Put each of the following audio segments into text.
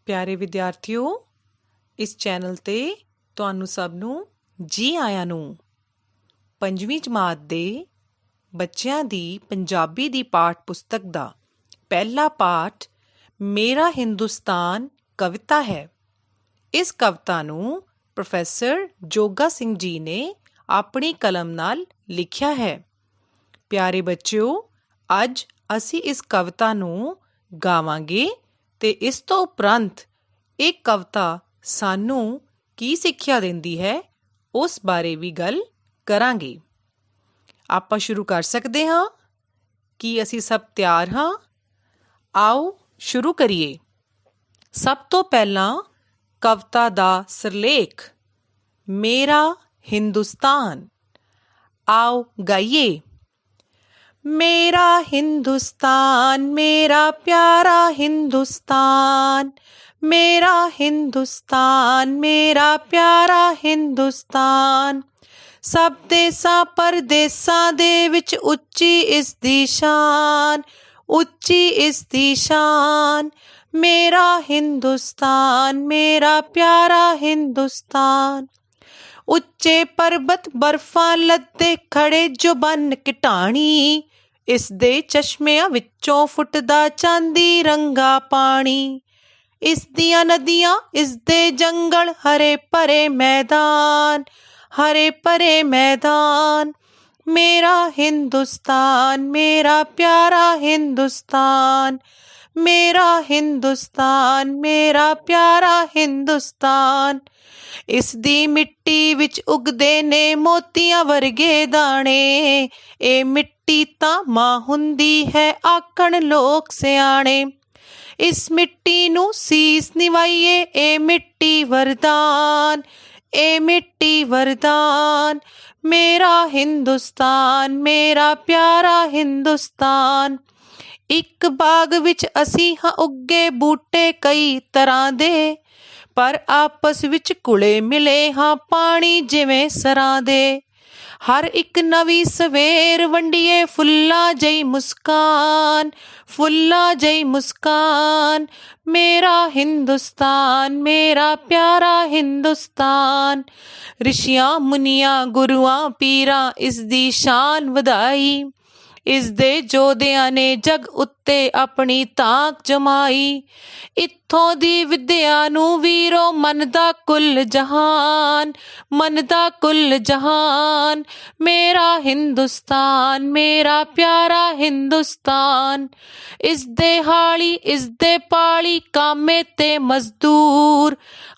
ਪਿਆਰੇ ਵਿਦਿਆਰਥੀਓ, ਇਸ ਚੈਨਲ 'ਤੇ ਤੁਹਾਨੂੰ ਸਭ ਨੂੰ ਜੀ ਆਇਆਂ ਨੂੰ। 5ਵੀਂ ਜਮਾਤ ਦੇ ਬੱਚਿਆਂ ਦੀ ਪੰਜਾਬੀ ਦੀ ਪਾਠ ਪੁਸਤਕ ਦਾ ਪਹਿਲਾ ਪਾਠ ਮੇਰਾ ਹਿੰਦੁਸਤਾਨ ਕਵਿਤਾ ਹੈ। ਇਸ ਕਵਿਤਾ ਨੂੰ ਪ੍ਰੋਫੈਸਰ ਜੋਗਾ ਸਿੰਘ ਜੀ ਨੇ ਆਪਣੀ ਕਲਮ ਨਾਲ ਲਿਖਿਆ ਹੈ। ਪਿਆਰੇ ਬੱਚਿਓ, ਅੱਜ ਅਸੀਂ ਇਸ ਕਵਿਤਾ ਨੂੰ ਗਾਵਾਂਗੇ ਤੇ ਇਸ ਤੋਂ ਉਪਰੰਤ ਇਹ ਕਵਿਤਾ ਸਾਨੂੰ ਕੀ ਸਿੱਖਿਆ ਦਿੰਦੀ ਹੈ ਉਸ ਬਾਰੇ ਵੀ ਗੱਲ ਕਰਾਂਗੇ। ਆਪਾਂ ਸ਼ੁਰੂ ਕਰ ਸਕਦੇ ਹਾਂ। ਕੀ ਅਸੀਂ ਸਭ ਤਿਆਰ ਹਾਂ? ਆਓ ਸ਼ੁਰੂ ਕਰੀਏ। ਸਭ ਤੋਂ ਪਹਿਲਾਂ ਕਵਿਤਾ ਦਾ ਸਿਰਲੇਖ ਮੇਰਾ ਹਿੰਦੁਸਤਾਨ। ਆਓ ਗਾਈਏ। मेरा हिंदुस्तान मेरा प्यारा हिंदुस्तान, मेरा हिंदुस्तान मेरा प्यारा हिंदुस्तान। सब देसां परदेसां दे विच उच्ची इस दी शान, उच्ची इस दी शान। मेरा हिंदुस्तान मेरा प्यारा हिंदुस्तान। ਉੱਚੇ ਪਰਬਤ ਬਰਫਾਂ ਲੱਦੇ ਖੜੇ ਜੋ ਬੰਨ ਘਟਾਣੀ, ਇਸ ਦੇ ਚਸ਼ਮਿਆਂ ਵਿੱਚੋਂ ਫੁੱਟਦਾ ਚਾਂਦੀ ਰੰਗਾ ਪਾਣੀ। ਇਸ ਦੀਆਂ ਨਦੀਆਂ ਇਸ ਦੇ ਜੰਗਲ ਹਰੇ ਭਰੇ ਮੈਦਾਨ, ਹਰੇ ਭਰੇ ਮੈਦਾਨ। ਮੇਰਾ ਹਿੰਦੁਸਤਾਨ ਮੇਰਾ ਪਿਆਰਾ ਹਿੰਦੁਸਤਾਨ, ਮੇਰਾ ਹਿੰਦੁਸਤਾਨ ਮੇਰਾ ਪਿਆਰਾ ਹਿੰਦੁਸਤਾਨ। ਇਸ ਦੀ ਮਿੱਟੀ ਵਿੱਚ ਉਗਦੇ ਨੇ ਮੋਤੀਆਂ ਵਰਗੇ ਦਾਣੇ, ਇਹ ਮਿੱਟੀ ਤਾਂ ਮਾਂ ਹੁੰਦੀ ਹੈ ਆਖਣ ਲੋਕ ਸਿਆਣੇ। ਇਸ ਮਿੱਟੀ ਨੂੰ ਸੀਸ ਨਿਵਾਈਏ, ਇਹ ਮਿੱਟੀ ਵਰਦਾਨ, ਇਹ ਮਿੱਟੀ ਵਰਦਾਨ। ਮੇਰਾ ਹਿੰਦੁਸਤਾਨ ਮੇਰਾ ਪਿਆਰਾ ਹਿੰਦੁਸਤਾਨ। ਇੱਕ ਬਾਗ ਵਿੱਚ ਅਸੀਂ ਹਾਂ ਉੱਗੇ ਬੂਟੇ ਕਈ ਤਰ੍ਹਾਂ ਦੇ, ਪਰ ਆਪਸ ਵਿੱਚ ਘੁਲੇ ਮਿਲੇ ਹਾਂ ਪਾਣੀ ਜਿਵੇਂ ਸਰਾਂ ਦੇ। ਹਰ ਇੱਕ ਨਵੀਂ ਸਵੇਰ ਵੰਡੀਏ ਫੁੱਲਾਂ ਜਿਹੀ ਮੁਸਕਾਨ, ਫੁੱਲਾਂ ਜਿਹੀ ਮੁਸਕਾਨ। ਮੇਰਾ ਹਿੰਦੁਸਤਾਨ ਮੇਰਾ ਪਿਆਰਾ ਹਿੰਦੁਸਤਾਨ। ਰਿਸ਼ੀਆਂ ਮੁਨੀਆਂ ਗੁਰੂਆਂ ਪੀਰਾਂ ਇਸ ਦੀ ਸ਼ਾਨ ਵਧਾਈ, ਇਸ ਦੇ ਯੋਧਿਆਂ ਨੇ ਜਗ ਉੱਤੇ ਆਪਣੀ ਤਾਕ ਜਮਾਈ। ਇੱਥੋਂ ਦੀ ਵਿਦਿਆ ਨੂੰ ਵੀਰੋ ਮੰਨਦਾ ਕੁੱਲ ਜਹਾਨ, ਮੰਨਦਾ ਕੁੱਲ ਜਹਾਨ। ਮੇਰਾ ਹਿੰਦੁਸਤਾਨ ਮੇਰਾ ਪਿਆਰਾ ਹਿੰਦੁਸਤਾਨ। ਇਸ ਦੇ ਹਾਲੀ ਇਸ ਦੇ ਪਾਲੀ ਕਾਮੇ ਤੇ ਮਜ਼ਦੂਰ,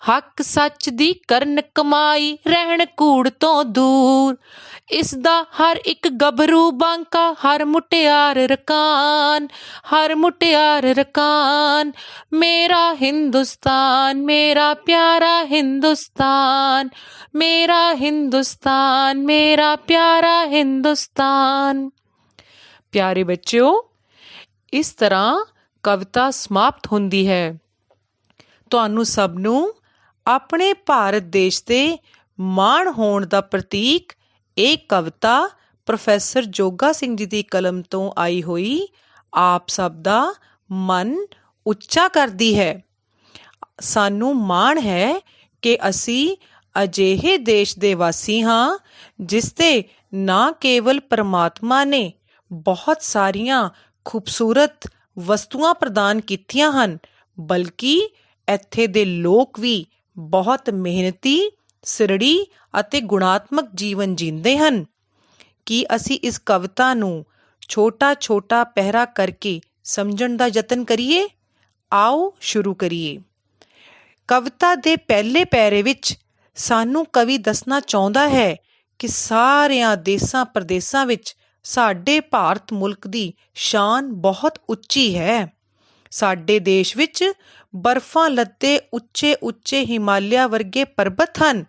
ਹੱਕ ਸੱਚ ਦੀ ਕਰਨ ਕਮਾਈ ਰਹਿਣ ਕੂੜ ਤੋਂ ਦੂਰ। ਇਸ ਦਾ ਹਰ ਇੱਕ ਗੱਭਰੂ ਬਾਂਕਾ ਹਰ ਮੁਟਿਆਰ ਰਕਾਨ, ਹਰ ਮੁਟਿਆਰ ਰਕਾਨ। ਮੇਰਾ ਹਿੰਦੁਸਤਾਨ ਮੇਰਾ ਪਿਆਰਾ ਹਿੰਦੁਸਤਾਨ, ਮੇਰਾ ਹਿੰਦੁਸਤਾਨ ਮੇਰਾ ਪਿਆਰਾ ਹਿੰਦੁਸਤਾਨ। ਪਿਆਰੇ ਬੱਚਿਓ, ਇਸ ਤਰ੍ਹਾਂ ਕਵਿਤਾ ਸਮਾਪਤ ਹੁੰਦੀ ਹੈ। ਤੁਹਾਨੂੰ ਸਭ ਨੂੰ ਆਪਣੇ ਭਾਰਤ ਦੇਸ਼ ਦੇ ਮਾਣ ਹੋਣ ਦਾ ਪ੍ਰਤੀਕ ਇਹ ਕਵਿਤਾ ਪ੍ਰੋਫੈਸਰ ਜੋਗਾ ਸਿੰਘ ਜੀ ਦੀ ਕਲਮ ਤੋਂ ਆਈ ਹੋਈ ਆਪ ਸਭ ਦਾ ਮਨ ਉੱਚਾ ਕਰਦੀ ਹੈ। ਸਾਨੂੰ ਮਾਣ ਹੈ ਕਿ ਅਸੀਂ ਅਜਿਹੇ ਦੇਸ਼ ਦੇ ਵਾਸੀ ਹਾਂ ਜਿਸ ਤੇ ਨਾ ਕੇਵਲ ਪਰਮਾਤਮਾ ਨੇ ਬਹੁਤ ਸਾਰੀਆਂ ਖੂਬਸੂਰਤ ਵਸਤੂਆਂ ਪ੍ਰਦਾਨ ਕੀਤੀਆਂ ਹਨ, ਬਲਕਿ ਇੱਥੇ ਦੇ ਲੋਕ ਵੀ ਬਹੁਤ ਮਿਹਨਤੀ, ਸਿਰੜੀ ਅਤੇ ਗੁਣਾਤਮਕ ਜੀਵਨ ਜੀਂਦੇ ਹਨ। ਕੀ ਅਸੀਂ ਇਸ ਕਵਿਤਾ ਨੂੰ ਛੋਟਾ ਛੋਟਾ ਪਹਿਰਾ ਕਰਕੇ ਸਮਝਣ ਦਾ ਯਤਨ ਕਰੀਏ? ਆਓ ਸ਼ੁਰੂ ਕਰੀਏ। ਕਵਿਤਾ ਦੇ ਪਹਿਲੇ ਪੈਰੇ ਵਿੱਚ ਸਾਨੂੰ ਕਵੀ ਦੱਸਣਾ ਚਾਹੁੰਦਾ ਹੈ ਕਿ ਸਾਰਿਆਂ ਦੇਸਾਂ ਪ੍ਰਦੇਸਾਂ ਵਿੱਚ ਸਾਡੇ ਭਾਰਤ ਮੁਲਕ ਦੀ ਸ਼ਾਨ ਬਹੁਤ ਉੱਚੀ ਹੈ। ਸਾਡੇ ਦੇਸ਼ ਵਿੱਚ ਬਰਫਾਂ ਲੱਦੇ ਉੱਚੇ ਉੱਚੇ ਹਿਮਾਲਿਆ ਵਰਗੇ ਪਰਬਤ ਹਨ।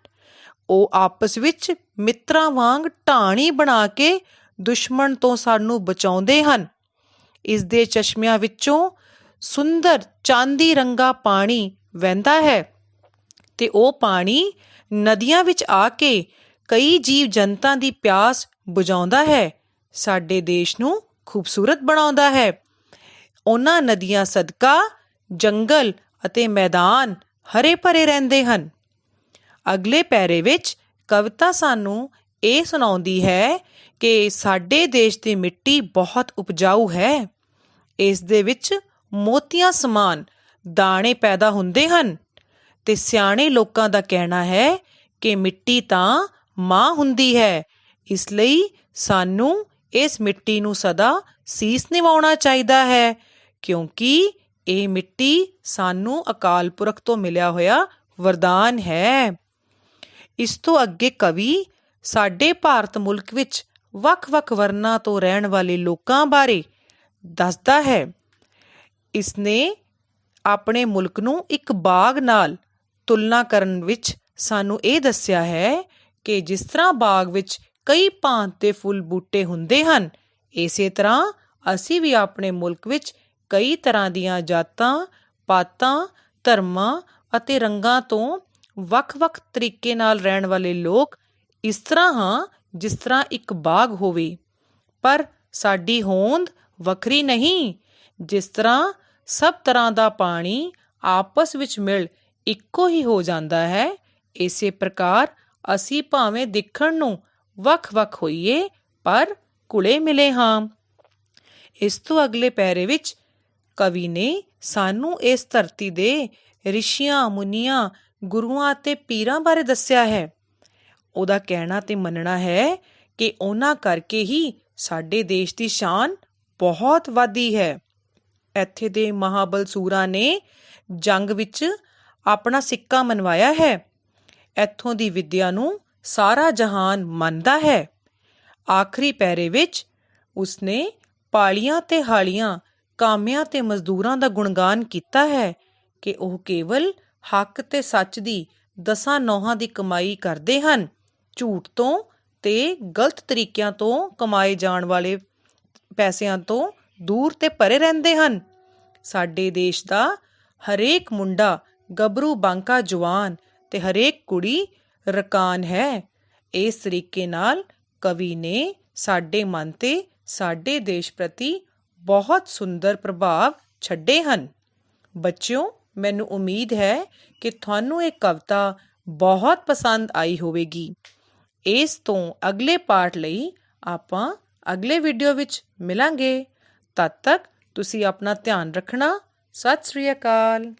ਉਹ ਆਪਸ ਵਿੱਚ ਮਿੱਤਰਾਂ ਵਾਂਗ ਢਾਣੀ ਬਣਾ ਕੇ ਦੁਸ਼ਮਣ ਤੋਂ ਸਾਨੂੰ ਬਚਾਉਂਦੇ ਹਨ। ਇਸ ਦੇ ਚਸ਼ਮਿਆਂ ਵਿੱਚੋਂ ਸੁੰਦਰ ਚਾਂਦੀ ਰੰਗਾ ਪਾਣੀ ਵਹਿੰਦਾ ਹੈ ਤੇ ਉਹ ਪਾਣੀ ਨਦੀਆਂ ਵਿੱਚ ਆ ਕੇ ਕਈ ਜੀਵ ਜੰਤਾਂ ਦੀ ਪਿਆਸ ਬੁਝਾਉਂਦਾ ਹੈ, ਸਾਡੇ ਦੇਸ਼ ਨੂੰ ਖੂਬਸੂਰਤ ਬਣਾਉਂਦਾ ਹੈ। ਉਹਨਾਂ ਨਦੀਆਂ ਸਦਕਾ ਜੰਗਲ ਅਤੇ ਮੈਦਾਨ ਹਰੇ ਭਰੇ ਰਹਿੰਦੇ ਹਨ। ਅਗਲੇ ਪੈਰੇ ਵਿੱਚ ਕਵਿਤਾ ਸਾਨੂੰ ਇਹ ਸੁਣਾਉਂਦੀ ਹੈ ਕਿ ਸਾਡੇ ਦੇਸ਼ ਦੀ ਮਿੱਟੀ ਬਹੁਤ ਉਪਜਾਊ ਹੈ। ਇਸ ਦੇ ਵਿੱਚ ਮੋਤੀਆਂ ਸਮਾਨ ਦਾਣੇ ਪੈਦਾ ਹੁੰਦੇ ਹਨ ਤੇ ਸਿਆਣੇ ਲੋਕਾਂ ਦਾ ਕਹਿਣਾ ਹੈ ਕਿ ਮਿੱਟੀ ਤਾਂ ਮਾਂ ਹੁੰਦੀ ਹੈ। ਇਸ ਲਈ ਸਾਨੂੰ ਇਸ ਮਿੱਟੀ ਨੂੰ ਸਦਾ ਸੀਸ ਨਿਵਾਉਣਾ ਚਾਹੀਦਾ ਹੈ, ਕਿਉਂਕਿ ਇਹ ਮਿੱਟੀ ਸਾਨੂੰ ਅਕਾਲ ਪੁਰਖ ਤੋਂ ਮਿਲਿਆ ਹੋਇਆ ਵਰਦਾਨ ਹੈ। ਇਸ ਤੋਂ ਅੱਗੇ ਕਵੀ ਸਾਡੇ ਭਾਰਤ ਮੁਲਕ ਵਿੱਚ ਵੱਖ-ਵੱਖ ਵਰਨਾਂ ਤੋਂ ਰਹਿਣ ਵਾਲੇ ਲੋਕਾਂ ਬਾਰੇ ਦੱਸਦਾ ਹੈ। ਇਸਨੇ ਆਪਣੇ ਮੁਲਕ ਨੂੰ ਇੱਕ ਬਾਗ ਨਾਲ ਤੁਲਨਾ ਕਰਨ ਵਿੱਚ ਸਾਨੂੰ ਇਹ ਦੱਸਿਆ ਹੈ ਕਿ ਜਿਸ ਤਰ੍ਹਾਂ ਬਾਗ ਵਿੱਚ ਕਈ ਭਾਂਤ ਦੇ ਫੁੱਲ ਬੂਟੇ ਹੁੰਦੇ ਹਨ, ਇਸੇ ਤਰ੍ਹਾਂ ਅਸੀਂ ਵੀ ਆਪਣੇ ਮੁਲਕ ਵਿੱਚ ਕਈ ਤਰ੍ਹਾਂ ਦੀਆਂ ਜਾਤਾਂ, ਪਾਤਾਂ, ਧਰਮਾਂ ਅਤੇ ਰੰਗਾਂ ਤੋਂ ਵੱਖ-ਵੱਖ ਤਰੀਕੇ ਨਾਲ ਰਹਿਣ ਵਾਲੇ ਲੋਕ ਇਸ ਤਰ੍ਹਾਂ ਹਾਂ ਜਿਸ ਤਰ੍ਹਾਂ ਇੱਕ ਬਾਗ ਹੋਵੇ, ਪਰ ਸਾਡੀ ਹੋਂਦ ਵੱਖਰੀ ਨਹੀਂ। ਜਿਸ ਤਰ੍ਹਾਂ ਸਭ ਤਰ੍ਹਾਂ ਦਾ ਪਾਣੀ ਆਪਸ ਵਿੱਚ ਮਿਲ ਇੱਕੋ ਹੀ ਹੋ ਜਾਂਦਾ ਹੈ, ਇਸੇ ਪ੍ਰਕਾਰ ਅਸੀਂ ਭਾਵੇਂ ਦਿਖਣ ਨੂੰ ਵੱਖ-ਵੱਖ ਹੋਈਏ ਪਰ ਘੁਲੇ ਮਿਲੇ ਹਾਂ। ਇਸ ਤੋਂ ਅਗਲੇ ਪੈਰੇ ਵਿੱਚ ਕਵੀ ਨੇ ਸਾਨੂੰ ਇਸ ਧਰਤੀ ਦੇ ਰਿਸ਼ੀਆਂ, ਮੁਨੀਆਂ, ਗੁਰੂਆਂ ਅਤੇ ਪੀਰਾਂ ਬਾਰੇ ਦੱਸਿਆ ਹੈ। ਉਹਦਾ ਕਹਿਣਾ ਤੇ ਮੰਨਣਾ ਹੈ ਕਿ ਉਹਨਾਂ ਕਰਕੇ ਹੀ ਸਾਡੇ ਦੇਸ਼ ਦੀ ਸ਼ਾਨ ਬਹੁਤ ਵਧੀ ਹੈ। ਇੱਥੇ ਦੇ ਮਹਾਬਲ ਸੂਰਾਂ ਨੇ ਜੰਗ ਵਿੱਚ ਆਪਣਾ ਸਿੱਕਾ ਮਨਵਾਇਆ ਹੈ। ਇੱਥੋਂ ਦੀ ਵਿੱਦਿਆ ਨੂੰ ਸਾਰਾ ਜਹਾਨ ਮੰਨਦਾ ਹੈ। ਆਖਰੀ ਪੈਰੇ ਵਿੱਚ ਉਸਨੇ ਪਾਲੀਆਂ ਤੇ ਹਾਲੀਆਂ, ਕਾਮਿਆਂ ਤੇ ਮਜ਼ਦੂਰਾਂ ਦਾ ਗੁਣਗਾਨ ਕੀਤਾ ਹੈ ਕਿ ਉਹ ਕੇਵਲ ਹੱਕ ਤੇ ਸੱਚ ਦੀ 10 ਨੌਹਾਂ ਦੀ ਕਮਾਈ ਕਰਦੇ ਹਨ। ਝੂਠ ਤੋਂ ਤੇ ਗਲਤ ਤਰੀਕਿਆਂ ਤੋਂ ਕਮਾਏ ਜਾਣ ਵਾਲੇ ਪੈਸਿਆਂ ਤੋਂ ਦੂਰ ਤੇ ਪਰੇ ਰਹਿੰਦੇ ਹਨ। ਸਾਡੇ ਦੇਸ਼ ਦਾ ਹਰੇਕ ਮੁੰਡਾ, ਗੱਭਰੂ, ਬਾਂਕਾ, ਜਵਾਨ ਤੇ ਹਰੇਕ ਕੁੜੀ ਰਕਾਨ ਹੈ। ਇਸ ਤਰੀਕੇ ਨਾਲ ਕਵੀ ਨੇ ਸਾਡੇ ਮਨ ਤੇ ਸਾਡੇ ਦੇਸ਼ ਪ੍ਰਤੀ ਬਹੁਤ ਸੁੰਦਰ ਪ੍ਰਭਾਵ ਛੱਡੇ ਹਨ। ਬੱਚਿਓ, ਮੈਨੂੰ ਉਮੀਦ ਹੈ ਕਿ ਤੁਹਾਨੂੰ ਇਹ ਕਵਿਤਾ ਬਹੁਤ ਪਸੰਦ ਆਈ ਹੋਵੇਗੀ। ਇਸ ਤੋਂ ਅਗਲੇ ਪਾਠ ਲਈ ਆਪਾਂ ਅਗਲੇ ਵੀਡੀਓ ਵਿੱਚ ਮਿਲਾਂਗੇ। ਤਦ ਤੱਕ ਤੁਸੀਂ ਆਪਣਾ ਧਿਆਨ ਰੱਖਣਾ। ਸਤਿ ਸ੍ਰੀ ਅਕਾਲ।